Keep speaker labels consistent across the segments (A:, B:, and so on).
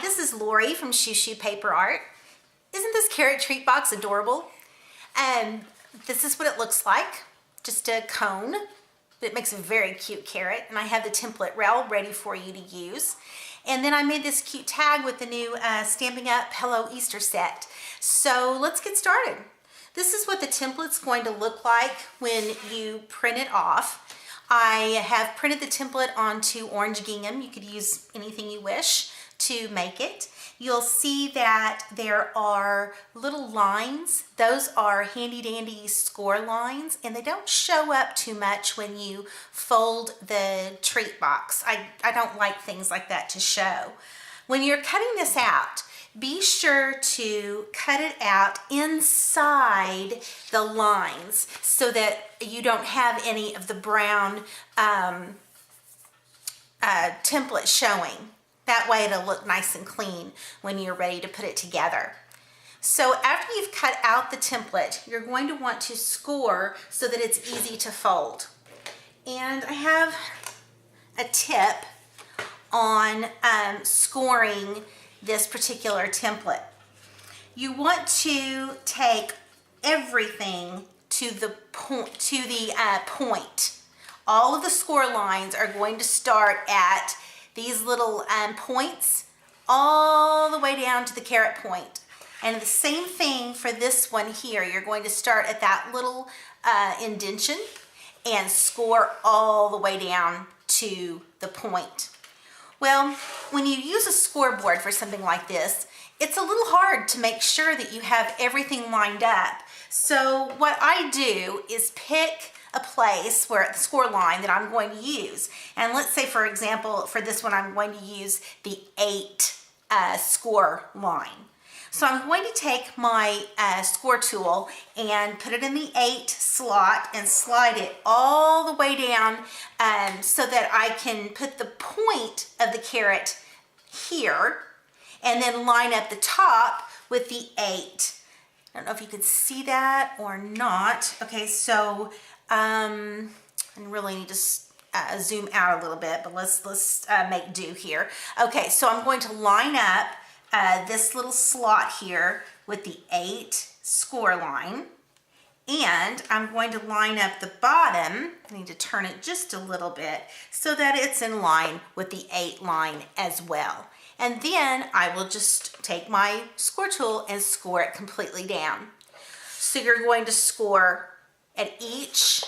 A: this is Lori from Shoo Shoo Paper Art. Isn't this carrot treat box adorable? And this is what it looks like, just a cone. It makes a very cute carrot, and I have the template rail ready for you to use. And then I made this cute tag with the new Stampin' Up! Hello Easter set. So let's get started. This is what the template's going to look like when you print it off. I have printed the template onto orange gingham. You could use anything you wish to make it. You'll see that there are little lines. Those are handy dandy score lines, and they don't show up too much when you fold the treat box. I don't like things like that to show. When you're cutting this out, be sure to cut it out inside the lines so that you don't have any of the brown template showing. That way it'll look nice and clean when you're ready to put it together. So after you've cut out the template, you're going to want to score so that it's easy to fold. And I have a tip on scoring this particular template. You want to take everything to the point. All of the score lines are going to start at these little points all the way down to the carrot point. And the same thing for this one here. You're going to start at that little indentation and score all the way down to the point. Well, when you use a scoreboard for something like this, it's a little hard to make sure that you have everything lined up. So what I do is pick a place where the score line that I'm going to use. And let's say, for example, for this one, I'm going to use the 8 score line. So I'm going to take my score tool and put it in the 8 slot and slide it all the way down so that I can put the point of the carrot here and then line up the top with the 8. I don't know if you can see that or not. Okay, so I really need to zoom out a little bit, but let's make do here. Okay, so I'm going to line up this little slot here with the 8 score line, and I'm going to line up the bottom. I need to turn it just a little bit so that it's in line with the 8 line as well. And then I will just take my score tool and score it completely down. So you're going to score at each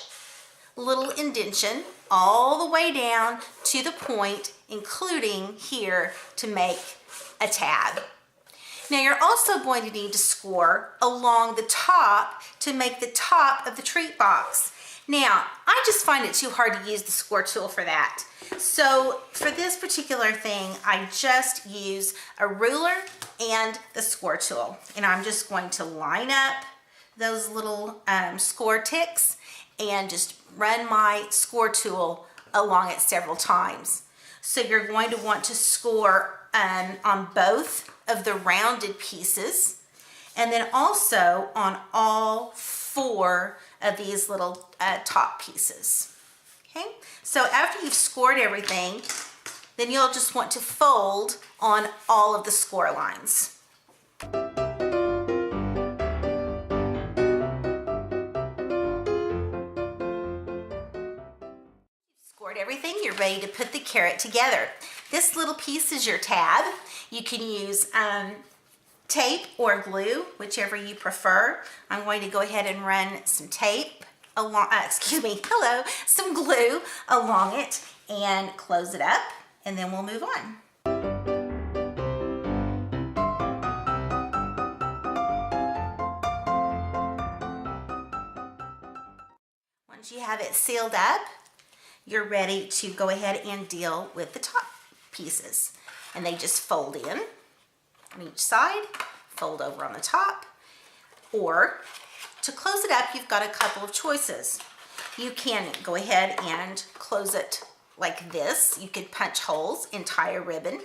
A: little indentation all the way down to the point, including here to make a tab. Now you're also going to need to score along the top to make the top of the treat box. Now, I just find it too hard to use the score tool for that. So for this particular thing, I just use a ruler and the score tool. And I'm just going to line up those little score ticks and just run my score tool along it several times. So you're going to want to score on both of the rounded pieces, and then also on all 4 of these little top pieces. Okay, so after you've scored everything, then you'll just want to fold on all of the score lines. Scored everything, you're ready to put the carrot together. This little piece is your tab. You can use tape or glue, whichever you prefer. I'm going to go ahead and run some tape along, some glue along it and close it up, and then we'll move on. Once you have it sealed up, you're ready to go ahead and deal with the top pieces. And they just fold in on each side, fold over on the top, or to close it up, you've got a couple of choices. You can go ahead and close it like this. You could punch holes and tie a ribbon.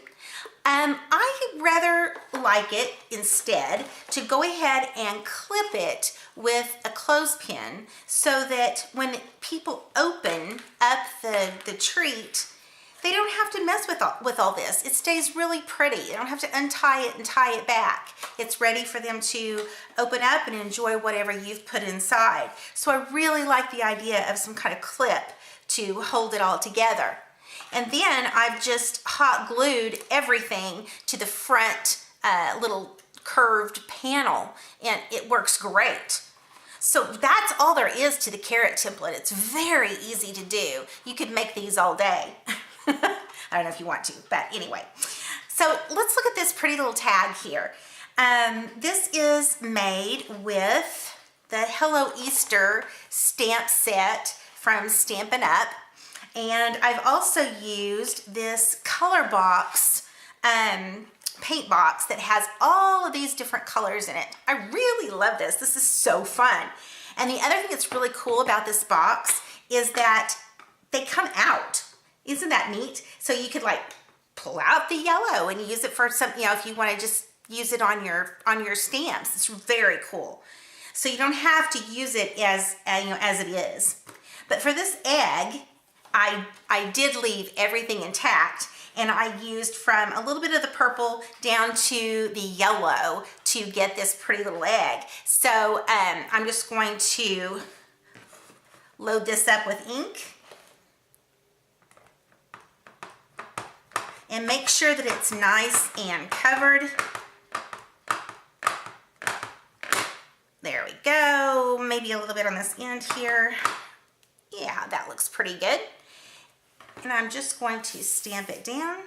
A: I rather like it instead to go ahead and clip it with a clothespin so that when people open up the treat, they don't have to mess with all this. It stays really pretty. You don't have to untie it and tie it back. It's ready for them to open up and enjoy whatever you've put inside. So I really like the idea of some kind of clip to hold it all together. And then I've just hot glued everything to the front little curved panel, and it works great. So that's all there is to the carrot template. It's very easy to do. You could make these all day. I don't know if you want to, but anyway. So let's look at this pretty little tag here. This is made with the Hello Easter stamp set from Stampin' Up. And I've also used this Colorbox paint box that has all of these different colors in it. I really love this. This is so fun. And the other thing that's really cool about this box is that they come out. Isn't that neat? So you could like pull out the yellow and use it for some, you know, if you want to just use it on your stamps. It's very cool. So you don't have to use it as you know, as it is. But for this egg, I did leave everything intact, and I used from a little bit of the purple down to the yellow to get this pretty little egg. So I'm just going to load this up with ink and make sure that it's nice and covered. There we go. Maybe a little bit on this end here. Yeah, that looks pretty good. And I'm just going to stamp it down.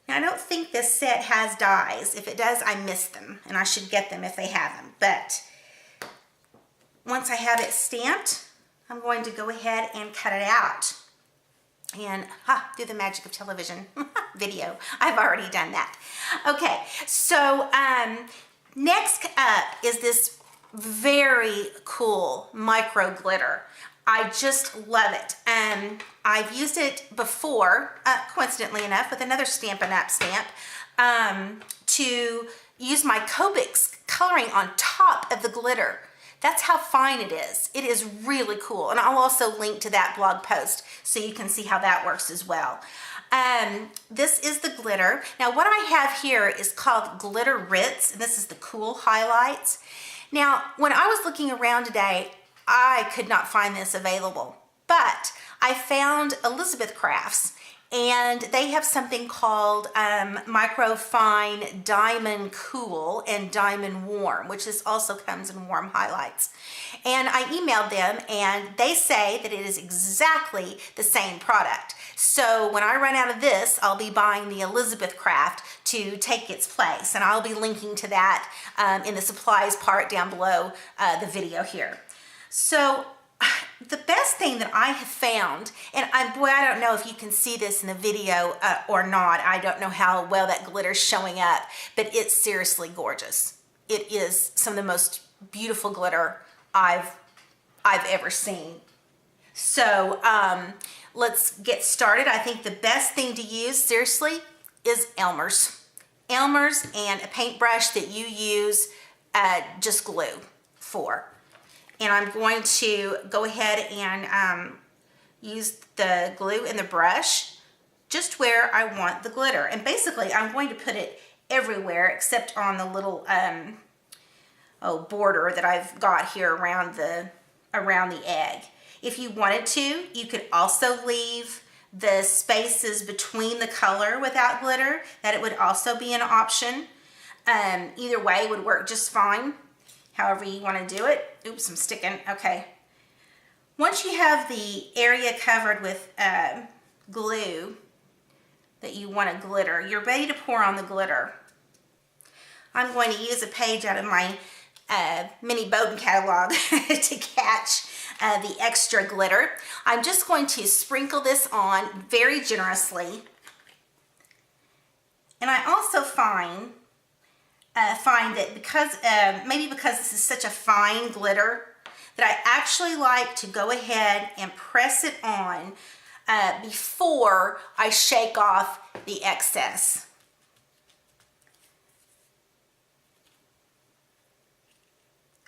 A: Now, I don't think this set has dies. If it does, I missed them, and I should get them if they have them. But once I have it stamped, I'm going to go ahead and cut it out. And through the magic of television video, I've already done that. Okay, so next up is this very cool micro glitter. I just love it. I've used it before, coincidentally enough, with another Stampin' Up stamp to use my Copics coloring on top of the glitter. That's how fine it is. It is really cool. And I'll also link to that blog post so you can see how that works as well. This is the glitter. Now what I have here is called Glitter Ritz, and this is the cool highlights. Now, when I was looking around today, I could not find this available, but I found Elizabeth Crafts, and they have something called Microfine Diamond Cool and Diamond Warm, which also comes in warm highlights. And I emailed them, and they say that it is exactly the same product. So when I run out of this, I'll be buying the Elizabeth Craft to take its place, and I'll be linking to that in the supplies part down below the video here. So the best thing that I have found, and boy, I don't know if you can see this in the video or not. I don't know how well that glitter's showing up, but it's seriously gorgeous. It is some of the most beautiful glitter I've ever seen. So let's get started. I think the best thing to use, seriously, is Elmer's. Elmer's and a paintbrush that you use just glue for. And I'm going to go ahead and use the glue and the brush just where I want the glitter. And basically, I'm going to put it everywhere except on the little border that I've got here around the egg. If you wanted to, you could also leave the spaces between the color without glitter. That it would also be an option. Either way would work just fine. However you want to do it. Oops, I'm sticking. Okay. Once you have the area covered with glue that you want to glitter, you're ready to pour on the glitter. I'm going to use a page out of my mini Bowden catalog to catch the extra glitter. I'm just going to sprinkle this on very generously. And I also find that maybe because this is such a fine glitter, that I actually like to go ahead and press it on before I shake off the excess.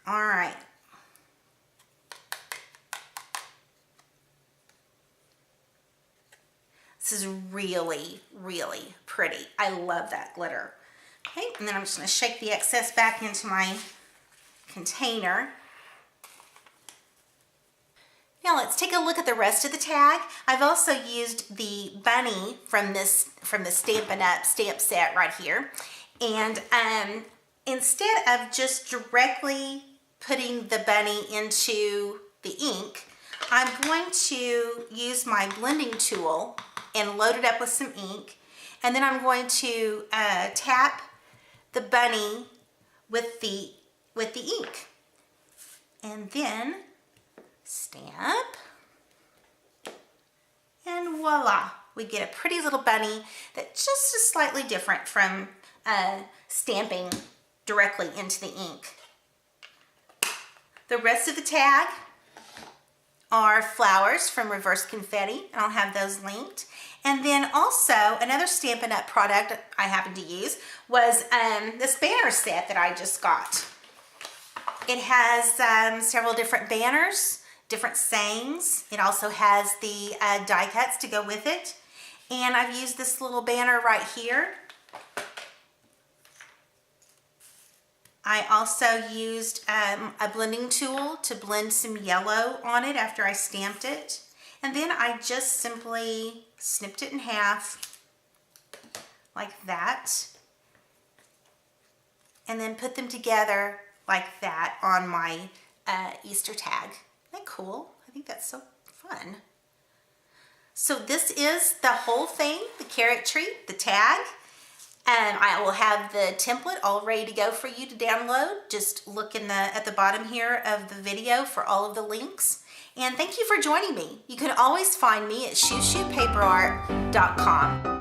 A: All right. This is really, really pretty. I love that glitter. Okay, and then I'm just going to shake the excess back into my container. Now let's take a look at the rest of the tag. I've also used the bunny from the Stampin' Up! Stamp set right here. And instead of just directly putting the bunny into the ink, I'm going to use my blending tool and load it up with some ink. And then I'm going to tap the bunny with the ink. And then stamp, and voila, we get a pretty little bunny that just is slightly different from stamping directly into the ink. The rest of the tag are flowers from Reverse Confetti, and I'll have those linked. And then also another Stampin' Up! Product I happened to use was this banner set that I just got. It has several different banners, different sayings. It also has the die cuts to go with it. And I've used this little banner right here. I also used a blending tool to blend some yellow on it after I stamped it. And then I just simply snipped it in half like that. And then put them together like that on my Easter tag. Isn't that cool? I think that's so fun. So this is the whole thing, the carrot tree, the tag. And I will have the template all ready to go for you to download. Just look at the bottom here of the video for all of the links. And thank you for joining me. You can always find me at shooshootpaperart.com.